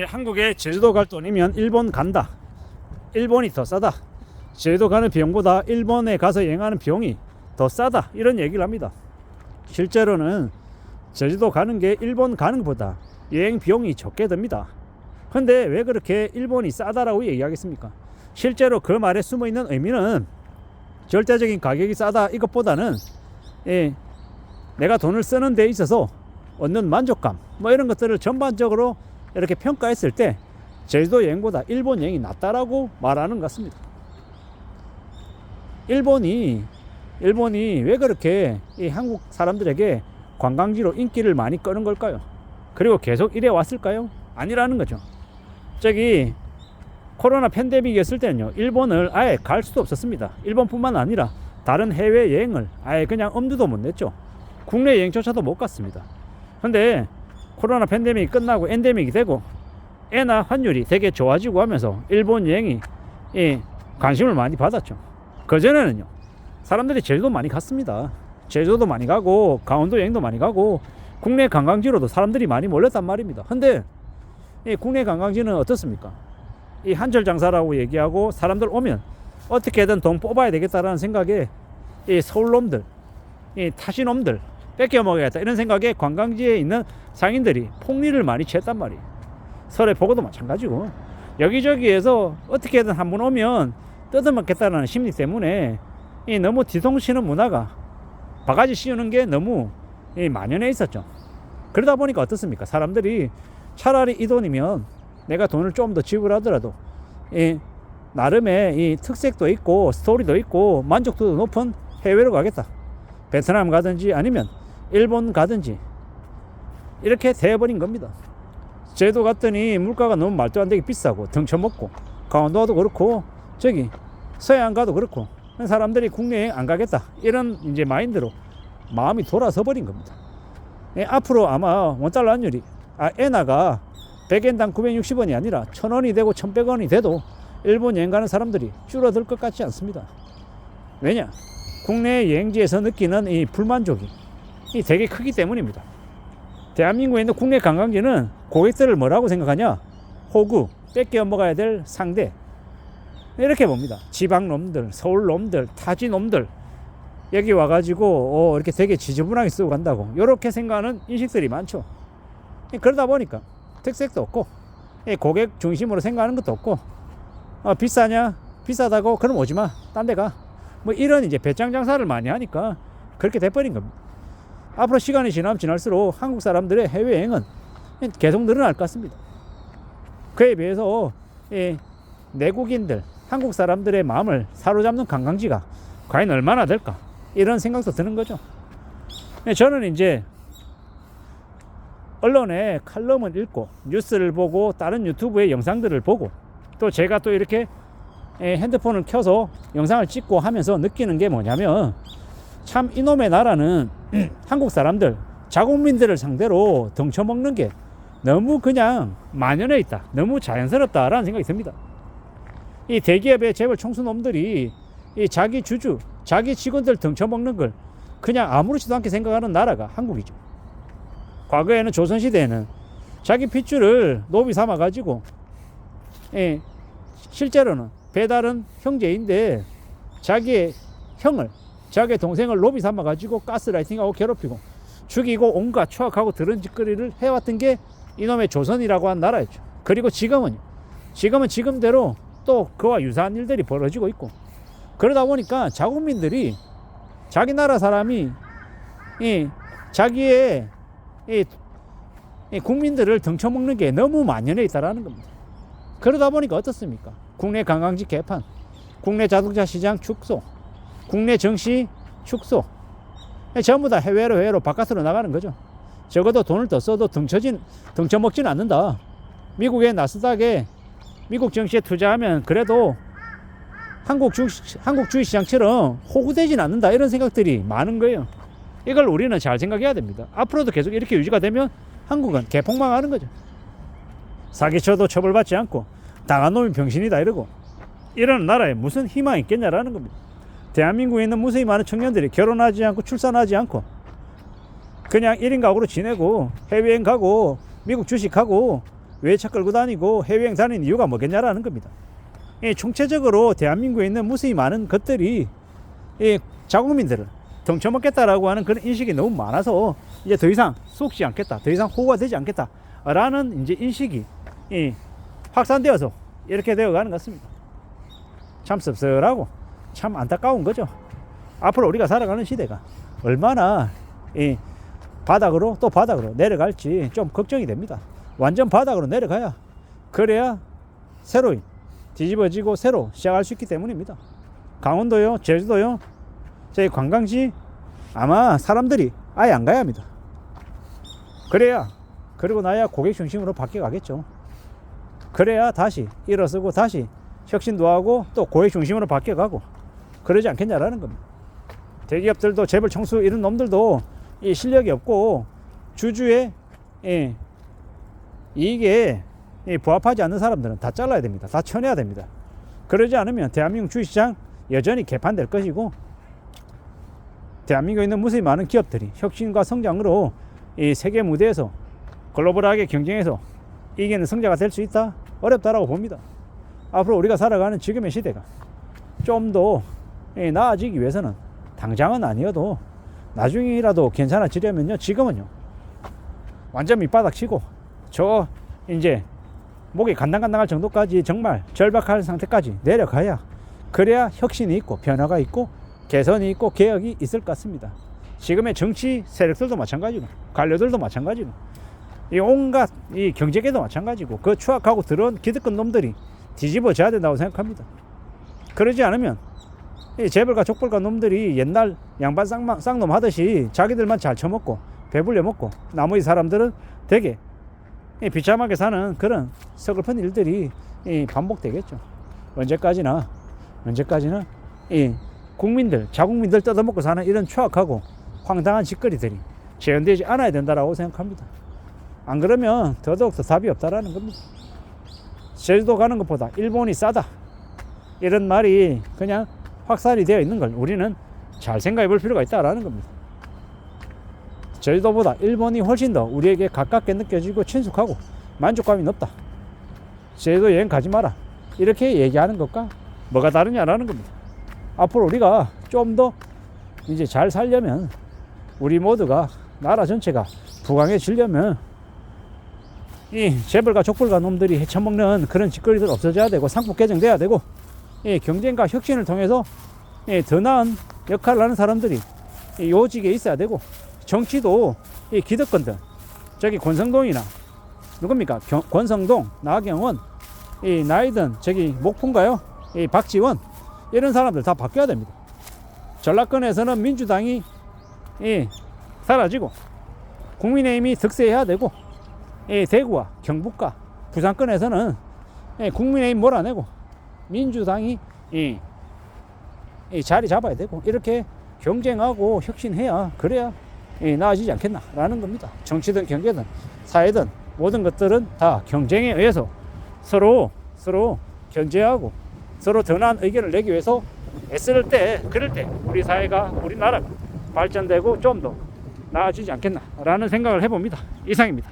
한국에 제주도 갈 돈이면 일본 간다. 일본이 더 싸다. 제주도 가는 비용보다 일본에 가서 여행하는 비용이 더 싸다. 이런 얘기를 합니다. 실제로는 제주도 가는 게 일본 가는 것보다 여행 비용이 적게 듭니다. 근데 왜 그렇게 일본이 싸다라고 얘기하겠습니까? 실제로 그 말에 숨어있는 의미는 절대적인 가격이 싸다 이것보다는 내가 돈을 쓰는 데 있어서 얻는 만족감 뭐 이런 것들을 전반적으로 이렇게 평가했을 때 제주도 여행보다 일본 여행이 낫다라고 말하는 것 같습니다. 일본이 왜 그렇게 이 한국 사람들에게 관광지로 인기를 많이 끄는 걸까요? 그리고 계속 이래 왔을까요? 아니라는 거죠. 저기 코로나 팬데믹이었을 때는요, 일본을 아예 갈 수도 없었습니다. 일본뿐만 아니라 다른 해외 여행을 아예 그냥 엄두도 못 냈죠. 국내 여행조차도 못 갔습니다. 근데 코로나 팬데믹이 끝나고 엔데믹이 되고 엔화 환율이 되게 좋아지고 하면서 일본 여행이 관심을 많이 받았죠. 그전에는요, 사람들이 제주도 많이 갔습니다. 제주도도 많이 가고 강원도 여행도 많이 가고 국내 관광지로도 사람들이 많이 몰렸단 말입니다. 근데 이 국내 관광지는 어떻습니까? 이 한철 장사라고 얘기하고 사람들 오면 어떻게든 돈 뽑아야 되겠다라는 생각에 이 서울놈들, 이 타시놈들 뺏겨 먹어야겠다 이런 생각에 관광지에 있는 상인들이 폭리를 많이 취했단 말이에요. 서래포구도 마찬가지고 여기저기에서 어떻게든 한 번 오면 뜯어먹겠다는 심리 때문에 이 너무 뒤통수치는 문화가 바가지 씌우는 게 너무 만연해 있었죠. 그러다 보니까 어떻습니까? 사람들이 차라리 이 돈이면 내가 돈을 좀 더 지불하더라도 나름의 이 특색도 있고 스토리도 있고 만족도도 높은 해외로 가겠다. 베트남 가든지 아니면 일본 가든지 이렇게 돼버린 겁니다. 제주도 갔더니 물가가 너무 말도 안 되게 비싸고 등쳐먹고 강원도도 그렇고 저기 서해안 가도 그렇고 사람들이 국내 여행 안 가겠다 이런 이제 마인드로 마음이 돌아서 버린 겁니다. 앞으로 아마 원달러 환율이 엔화가 100엔당 960원이 아니라 1000원이 되고 1100원이 돼도 일본 여행 가는 사람들이 줄어들 것 같지 않습니다. 왜냐? 국내 여행지에서 느끼는 이 불만족이 되게 크기 때문입니다. 대한민국에 있는 국내 관광지는 고객들을 뭐라고 생각하냐? 호구, 뺏겨 먹어야 될 상대 이렇게 봅니다. 지방놈들, 서울놈들, 타지놈들 여기 와가지고 이렇게 되게 지저분하게 쓰고 간다고 이렇게 생각하는 인식들이 많죠. 그러다 보니까 특색도 없고 고객 중심으로 생각하는 것도 없고 비싸냐? 비싸다고? 그럼 오지마 딴 데 가 뭐 이런 이제 배짱 장사를 많이 하니까 그렇게 돼버린 겁니다. 앞으로 시간이 지나면 지날수록 한국 사람들의 해외여행은 계속 늘어날 것 같습니다. 그에 비해서 내국인들, 한국 사람들의 마음을 사로잡는 관광지가 과연 얼마나 될까 이런 생각도 드는 거죠. 저는 이제 언론의 칼럼을 읽고 뉴스를 보고 다른 유튜브의 영상들을 보고 또 제가 또 이렇게 핸드폰을 켜서 영상을 찍고 하면서 느끼는 게 뭐냐면 참 이놈의 나라는 한국 사람들, 자국민들을 상대로 덩쳐먹는 게 너무 그냥 만연해 있다. 너무 자연스럽다라는 생각이 듭니다. 이 대기업의 재벌 총수놈들이 이 자기 주주, 자기 직원들 덩쳐먹는 걸 그냥 아무렇지도 않게 생각하는 나라가 한국이죠. 과거에는 조선시대에는 자기 핏줄을 노비 삼아가지고 실제로는 배달은 형제인데 자기의 형을 자기의 동생을 노비 삼아가지고 가스라이팅하고 괴롭히고 죽이고 온갖 추악하고 더러운 짓거리를 해왔던 게 이놈의 조선이라고 한 나라였죠. 그리고 지금은 지금대로 또 그와 유사한 일들이 벌어지고 있고 그러다 보니까 자국민들이 자기 나라 사람이 자기의 국민들을 덩쳐먹는 게 너무 만연해 있다라는 겁니다. 그러다 보니까 어떻습니까? 국내 관광지 개판, 국내 자동차 시장 축소, 국내 정시 축소 전부 다 해외로 바깥으로 나가는 거죠. 적어도 돈을 더 써도 덩쳐먹지는 않는다. 미국의 나스닥에 미국 정시에 투자하면 그래도 한국 주식시장처럼 호구되진 않는다 이런 생각들이 많은 거예요. 이걸 우리는 잘 생각해야 됩니다. 앞으로도 계속 이렇게 유지가 되면 한국은 개폭망하는 거죠. 사기쳐도 처벌받지 않고 당한 놈이 병신이다 이러고 이런 나라에 무슨 희망이 있겠냐라는 겁니다. 대한민국에 있는 무수히 많은 청년들이 결혼하지 않고 출산하지 않고 그냥 1인 가구로 지내고 해외여행 가고 미국 주식하고 차 끌고 다니고 해외여행 다니는 이유가 뭐겠냐라는 겁니다. 총체적으로 대한민국에 있는 무수히 많은 것들이 자국민들을 덩쳐먹겠다라고 하는 그런 인식이 너무 많아서 이제 더 이상 속지 않겠다, 더 이상 호가 되지 않겠다라는 이제 인식이 확산되어서 이렇게 되어가는 것 같습니다. 참 씁쓸하고 참 안타까운 거죠. 앞으로 우리가 살아가는 시대가 얼마나 바닥으로 또 바닥으로 내려갈지 좀 걱정이 됩니다. 완전 바닥으로 내려가야 그래야 새로 뒤집어지고 새로 시작할 수 있기 때문입니다. 강원도요, 제주도요, 저희 관광지 아마 사람들이 아예 안 가야 합니다. 그래야 그리고 나야 고객 중심으로 바뀌어가겠죠. 그래야 다시 일어서고 다시 혁신도 하고 또 고객 중심으로 바뀌어가고 그러지 않겠냐라는 겁니다. 대기업들도 재벌 총수 이런 놈들도 이 실력이 없고 주주의 이익에 부합하지 않는 사람들은 다 잘라야 됩니다. 다 쳐내야 됩니다. 그러지 않으면 대한민국 주식시장 여전히 개판될 것이고 대한민국에 있는 무수히 많은 기업들이 혁신과 성장으로 이 세계 무대에서 글로벌하게 경쟁해서 이기는 성자가 될 수 있다? 어렵다라고 봅니다. 앞으로 우리가 살아가는 지금의 시대가 좀 더 나아지기 위해서는 당장은 아니어도 나중이라도 괜찮아지려면요, 지금은요 완전 밑바닥 치고 저 이제 목이 간당간당할 정도까지 정말 절박할 상태까지 내려가야 그래야 혁신이 있고 변화가 있고 개선이 있고 개혁이 있을 것 같습니다. 지금의 정치 세력들도 마찬가지고 관료들도 마찬가지고 이 온갖 이 경제계도 마찬가지고 그 추악하고 더러운 기득권 놈들이 뒤집어져야 된다고 생각합니다. 그러지 않으면 이 재벌과 족벌과 놈들이 옛날 양반 쌍놈 하듯이 자기들만 잘 처먹고 배불려 먹고 나머지 사람들은 되게 비참하게 사는 그런 서글픈 일들이 반복되겠죠. 언제까지나 이 국민들, 자국민들 뜯어먹고 사는 이런 추악하고 황당한 짓거리들이 재현되지 않아야 된다라고 생각합니다. 안 그러면 더더욱 더 답이 없다라는 겁니다. 제주도 가는 것보다 일본이 싸다, 이런 말이 그냥 확산이 되어 있는 걸 우리는 잘 생각해 볼 필요가 있다라는 겁니다. 제주도보다 일본이 훨씬 더 우리에게 가깝게 느껴지고 친숙하고 만족감이 높다. 제주도 여행 가지 마라, 이렇게 얘기하는 것과 뭐가 다르냐라는 겁니다. 앞으로 우리가 좀 더 이제 잘 살려면 우리 모두가 나라 전체가 부강해지려면 이 재벌과 족벌과 놈들이 헤쳐먹는 그런 짓거리들 없어져야 되고 상품 개정돼야 되고 이 경쟁과 혁신을 통해서 더 나은 역할을 하는 사람들이 요직에 있어야 되고 정치도 이 기득권들 저기 권성동이나 누굽니까 권성동, 나경원, 이 나이든 저기 목포인가요? 이 박지원 이런 사람들 다 바뀌어야 됩니다. 전라권에서는 민주당이 사라지고 국민의힘이 득세해야 되고 대구와 경북과 부산권에서는 국민의힘 몰아내고 민주당이 자리 잡아야 되고 이렇게 경쟁하고 혁신해야 그래야 나아지지 않겠나라는 겁니다. 정치든 경제든 사회든 모든 것들은 다 경쟁에 의해서 서로 견제하고 서로 더 나은 의견을 내기 위해서 애쓸 때 그럴 때 우리 사회가 우리나라가 발전되고 좀 더 나아지지 않겠나라는 생각을 해봅니다. 이상입니다.